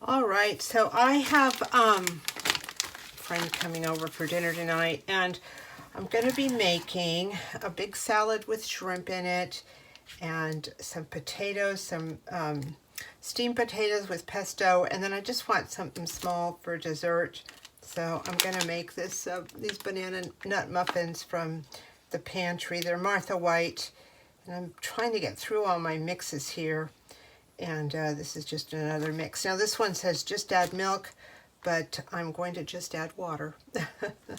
All right, so I have a friend coming over for dinner tonight, and I'm going to be making a big salad with shrimp in it and some potatoes, some steamed potatoes with pesto, and then I just want something small for dessert. So I'm going to make this these banana nut muffins from the pantry. They're Martha White, and I'm trying to get through all my mixes here. And this is just another mix. Now this one says just add milk, but I'm going to just add water.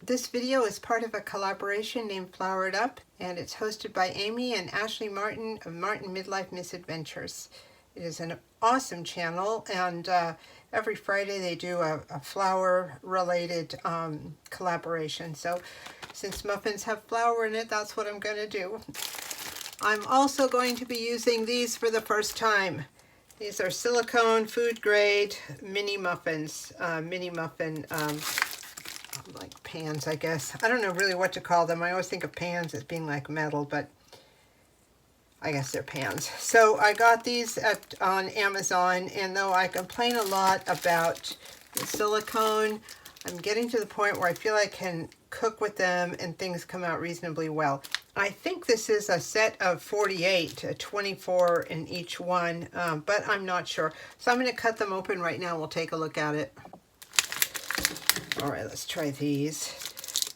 This video is part of a collaboration named Flower It Up, and it's hosted by Amy and Ashley Martin of MartinMidlifeMisadventures. It is an awesome channel, and every Friday they do a flower-related collaboration. So since muffins have flour in it, that's what I'm going to do. I'm also going to be using these for the first time. These are silicone food grade mini muffins, mini muffin like pans, I guess. I don't know really what to call them. I always think of pans as being like metal, but I guess they're pans. So I got these on Amazon, and though I complain a lot about the silicone, I'm getting to the point where I feel I can cook with them and things come out reasonably well. I think this is a set of 48, 24 in each one, but I'm not sure. So I'm going to cut them open right now. We'll take a look at it. All right, let's try these.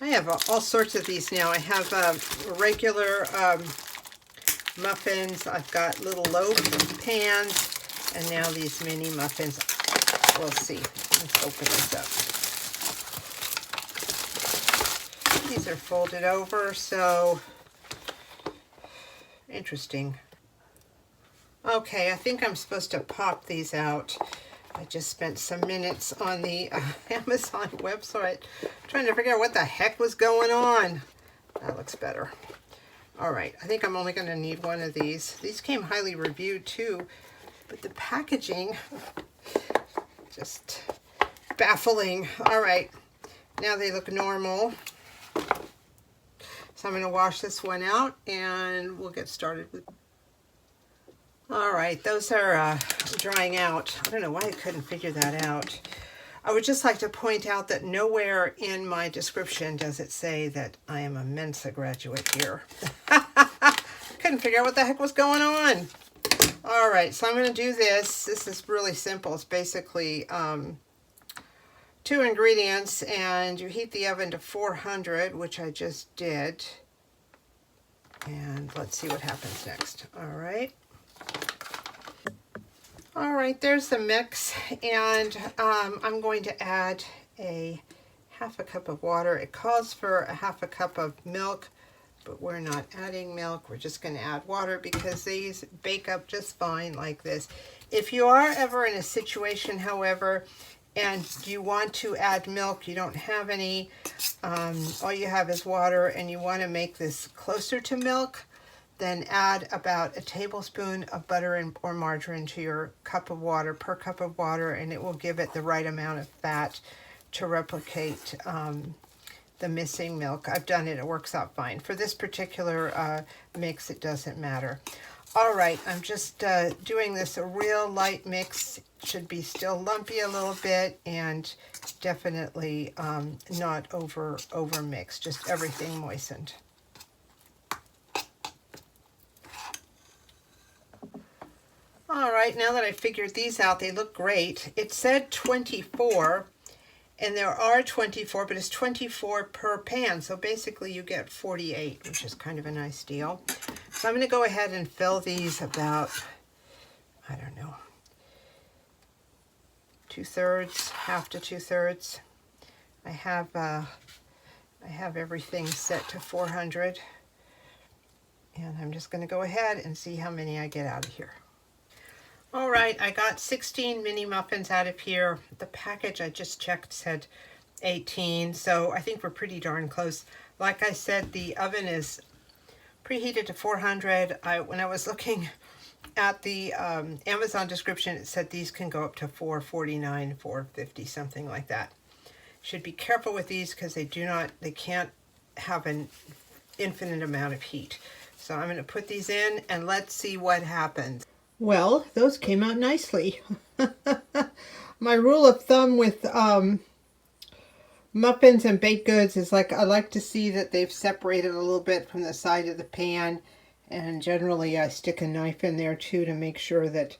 I have all sorts of these now. I have regular muffins. I've got little loaf pans, and now these mini muffins. We'll see. Let's open this up. These are folded over, so interesting. Okay, I think I'm supposed to pop these out. I just spent some minutes on the Amazon website trying to figure out what the heck was going on. That looks better. All right, I think I'm only going to need one of these. These came highly reviewed too, but the packaging, just baffling. All right, now they look normal. So I'm going to wash this one out and we'll get started with. All right, those are drying out. I don't know why I couldn't figure that out. I would just like to point out that nowhere in my description does it say that I am a Mensa graduate here. Couldn't figure out what the heck was going on. All right, so I'm going to do this. This is really simple. It's basically 2 ingredients, and you heat the oven to 400, which I just did. And let's see what happens next. All right, there's the mix, and I'm going to add a half a cup of water. It calls for a half a cup of milk, but we're not adding milk. We're just going to add water because these bake up just fine like this. If you are ever in a situation, however, and you want to add milk, you don't have any, all you have is water, and you want to make this closer to milk, then add about a tablespoon of butter or margarine to your cup of water, per cup of water, and it will give it the right amount of fat to replicate the missing milk. I've done it, it works out fine. For this particular mix, it doesn't matter. All right, I'm just doing this a real light mix. Should be still lumpy a little bit, and definitely not over mixed, just everything moistened. All right, now that I figured these out, they look great. It said 24, and there are 24, but it's 24 per pan, so basically you get 48, which is kind of a nice deal. So I'm going to go ahead and fill these about, I don't know, 2/3, half to 2/3. I have everything set to 400, and I'm just going to go ahead and see how many I get out of here. All right, I got 16 mini muffins out of here. The package I just checked said 18, so I think we're pretty darn close. Like I said, the oven is preheated to 400. When I was looking at the Amazon description, it said these can go up to 449, 450, something like that. Should be careful with these because they can't have an infinite amount of heat. So I'm going to put these in and let's see what happens. Well, those came out nicely. My rule of thumb with muffins and baked goods is like I like to see that they've separated a little bit from the side of the pan, and generally I stick a knife in there too to make sure that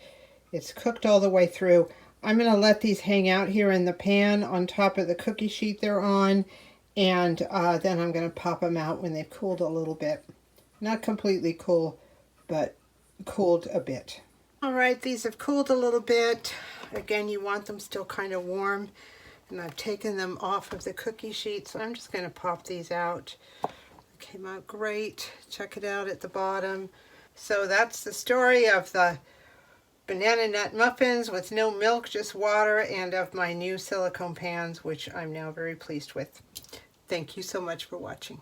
it's cooked all the way through. I'm going to let these hang out here in the pan on top of the cookie sheet they're on, and then I'm going to pop them out when they've cooled a little bit. Not completely cool, but cooled a bit. All right, these have cooled a little bit. Again, you want them still kind of warm. And I've taken them off of the cookie sheet, so I'm just going to pop these out. Came out great. Check it out at the bottom. So that's the story of the banana nut muffins with no milk, just water, and of my new silicone pans, which I'm now very pleased with. Thank you so much for watching.